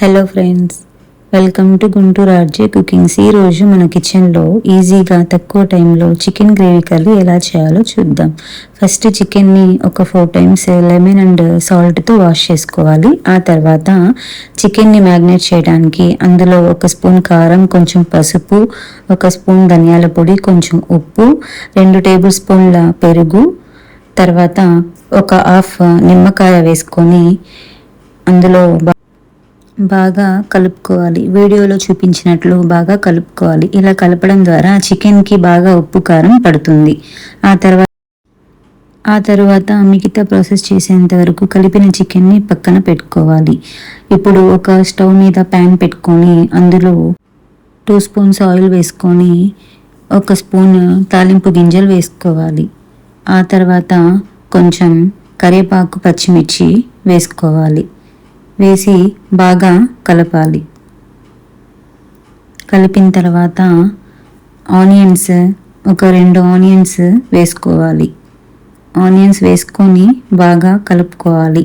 Hello friends, welcome to Guntur RJ cookings. ఈరోజు మన కిచెన్లో ఈజీగా తక్కువ టైంలో చికెన్ గ్రేవీ కర్రీ ఎలా చేయాలో చూద్దాం. ఫస్ట్ చికెన్ని ఒక 4 times లెమన్ అండ్ సాల్ట్తో వాష్ చేసుకోవాలి. ఆ తర్వాత చికెన్ని మ్యాగ్నేట్ చేయడానికి అందులో 1 స్పూన్ కారం, కొంచెం పసుపు, 1 స్పూన్ ధనియాల పొడి, కొంచెం ఉప్పు, 2 టేబుల్ స్పూన్ల పెరుగు, తర్వాత ఒక హాఫ్ నిమ్మకాయ వేసుకొని అందులో బాగా కలుపుకోవాలి. వీడియోలో చూపించినట్లు బాగా కలుపుకోవాలి. ఇలా కలపడం ద్వారా చికెన్కి బాగా ఉప్పు కారం పడుతుంది. ఆ తర్వాత మిగతా ప్రాసెస్ చేసేంత వరకు కలిపిన చికెన్ని పక్కన పెట్టుకోవాలి. ఇప్పుడు ఒక స్టవ్ మీద ప్యాన్ పెట్టుకొని అందులో 2 స్పూన్స్ ఆయిల్ వేసుకొని 1 స్పూన్ తాలింపు గింజలు వేసుకోవాలి. ఆ తర్వాత కొంచెం కరివేపాకు, పచ్చిమిర్చి వేసుకోవాలి. వేసి బాగా కలపాలి. కలిపిన తర్వాత ఆనియన్స్, ఒక 2 ఆనియన్స్ వేసుకోవాలి. ఆనియన్స్ వేసుకొని బాగా కలుపుకోవాలి.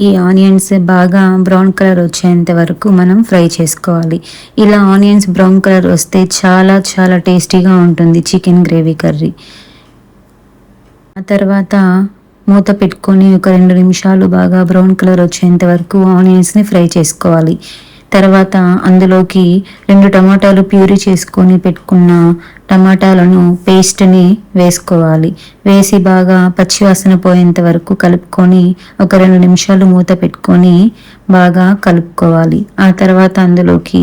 ఈ ఆనియన్స్ బాగా బ్రౌన్ కలర్ వచ్చేంత వరకు మనం ఫ్రై చేసుకోవాలి. ఇలా ఆనియన్స్ బ్రౌన్ కలర్ వస్తే చాలా చాలా టేస్టీగా ఉంటుంది చికెన్ గ్రేవీ కర్రీ. ఆ తర్వాత మూత పెట్టుకొని ఒక 2 నిమిషాలు బాగా బ్రౌన్ కలర్ వచ్చేంత వరకు ఆనియన్స్ని ఫ్రై చేసుకోవాలి. తర్వాత అందులోకి 2 టమాటాలు ప్యూరీ చేసుకొని పెట్టుకున్న టమాటాలను పేస్ట్ని వేసుకోవాలి. వేసి బాగా పచ్చివాసన పోయేంత వరకు కలుపుకొని ఒక 2 నిమిషాలు మూత పెట్టుకొని బాగా కలుపుకోవాలి. ఆ తర్వాత అందులోకి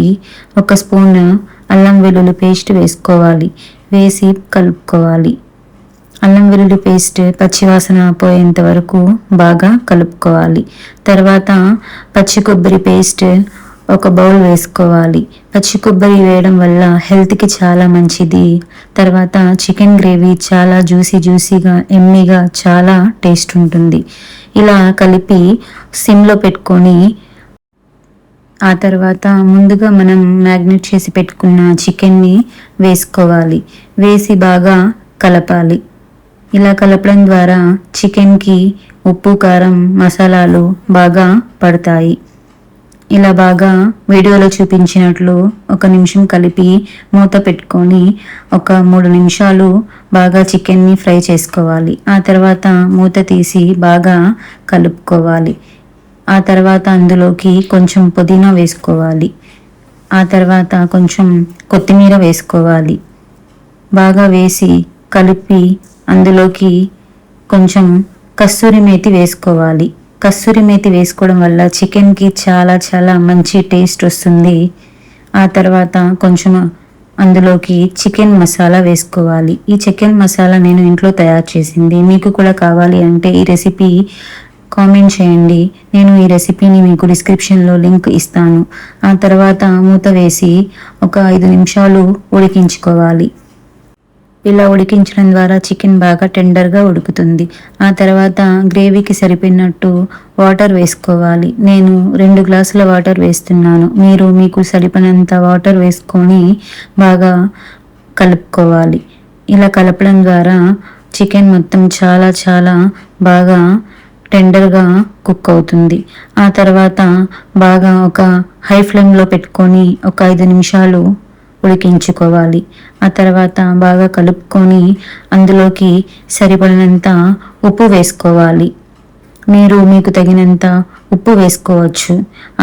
1 స్పూన్ అల్లం వెల్లుల్లి పేస్ట్ వేసుకోవాలి. వేసి కలుపుకోవాలి. అల్లం వెల్లుల్లి పేస్ట్ పచ్చివాసన పోయేంత వరకు బాగా కలుపుకోవాలి. తర్వాత పచ్చి కొబ్బరి పేస్ట్ ఒక బౌల్ వేసుకోవాలి. పచ్చి కొబ్బరి వేయడం వల్ల హెల్త్కి చాలా మంచిది. తర్వాత చికెన్ గ్రేవీ చాలా జ్యూసీగా ఎమ్మీగా చాలా టేస్ట్ ఉంటుంది. ఇలా కలిపి సిమ్లో పెట్టుకొని ఆ తర్వాత ముందుగా మనం మ్యాగ్నేట్ చేసి పెట్టుకున్న చికెన్ని వేసుకోవాలి. వేసి బాగా కలపాలి. ఇలా కలపడం ద్వారా చికెన్కి ఉప్పు, కారం, మసాలాలు బాగా పడతాయి. ఇలా బాగా వీడియోలో చూపించినట్లు 1 నిమిషం కలిపి మూత పెట్టుకొని ఒక 3 నిమిషాలు బాగా చికెన్ని ఫ్రై చేసుకోవాలి. ఆ తర్వాత మూత తీసి బాగా కలుపుకోవాలి. ఆ తర్వాత అందులోకి కొంచెం పుదీనా వేసుకోవాలి. ఆ తర్వాత కొంచెం కొత్తిమీర వేసుకోవాలి. బాగా వేసి కలిపి అందులోకి కొంచెం కస్తూరి మేతి వేసుకోవాలి. కస్తూరి మేతి వేసుకోవడం వల్ల చికెన్కి చాలా చాలా మంచి టేస్ట్ వస్తుంది. ఆ తర్వాత కొంచెం అందులోకి చికెన్ మసాలా వేసుకోవాలి. ఈ చికెన్ మసాలా నేను ఇంట్లో తయారు చేసింది. మీకు కూడా కావాలి అంటే ఈ రెసిపీ కామెంట్ చేయండి. నేను ఈ రెసిపీని మీకు డిస్క్రిప్షన్లో లింక్ ఇస్తాను. ఆ తర్వాత మూత వేసి ఒక 5 నిమిషాలు ఉడికించుకోవాలి. ఇలా ఉడికించడం ద్వారా చికెన్ బాగా టెండర్గా ఉడుకుతుంది. ఆ తర్వాత గ్రేవీకి సరిపోయినట్టు వాటర్ వేసుకోవాలి. నేను 2 గ్లాసుల వాటర్ వేస్తున్నాను. మీరు మీకు సరిపడినంత వాటర్ వేసుకొని బాగా కలుపుకోవాలి. ఇలా కలపడం ద్వారా చికెన్ మొత్తం చాలా చాలా బాగా టెండర్గా కుక్ అవుతుంది. ఆ తర్వాత బాగా ఒక హై ఫ్లేమ్లో పెట్టుకొని ఒక 5 నిమిషాలు ఉడికించుకోవాలి. ఆ తర్వాత బాగా కలుపుకొని అందులోకి సరిపడినంత ఉప్పు వేసుకోవాలి. మీకు తగినంత ఉప్పు వేసుకోవచ్చు.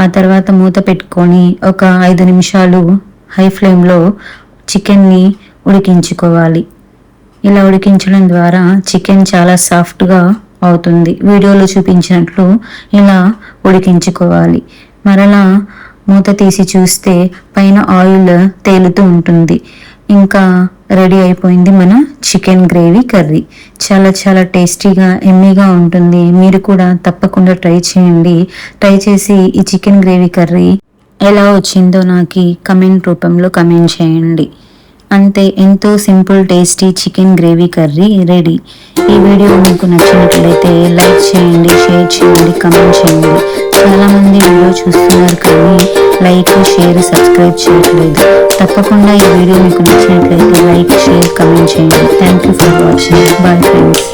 ఆ తర్వాత మూత పెట్టుకొని ఒక 5 నిమిషాలు హై ఫ్లేమ్లో చికెన్ని ఉడికించుకోవాలి. ఇలా ఉడికించడం ద్వారా చికెన్ చాలా సాఫ్ట్గా అవుతుంది. వీడియోలో చూపించినట్లు ఇలా ఉడికించుకోవాలి. మరలా మూత తీసి చూస్తే పైన ఆయిల్ తేలుతూ ఉంటుంది. ఇంకా రెడీ అయిపోయింది మన చికెన్ గ్రేవీ కర్రీ. చాలా చాలా టేస్టీగా ఎమ్మీగా ఉంటుంది. మీరు కూడా తప్పకుండా ట్రై చేయండి. ట్రై చేసి ఈ చికెన్ గ్రేవీ కర్రీ ఎలా వచ్చిందో నాకు కమెంట్ రూపంలో కమెంట్ చేయండి. అంతే, ఎంతో simple tasty chicken gravy curry ready. ఈ వీడియో మీకు నచ్చినట్లయితే లైక్ చేయండి, షేర్ చేయండి, కమెంట్ చేయండి. చాలామంది వీడియో చూస్తున్నారు కానీ లైక్, షేర్, సబ్స్క్రైబ్ చేయట్లేదు. తప్పకుండా ఈ వీడియో మీకు నచ్చినట్లయితే లైక్, షేర్, కమెంట్ చేయండి. Thank you for watching. Bye friends.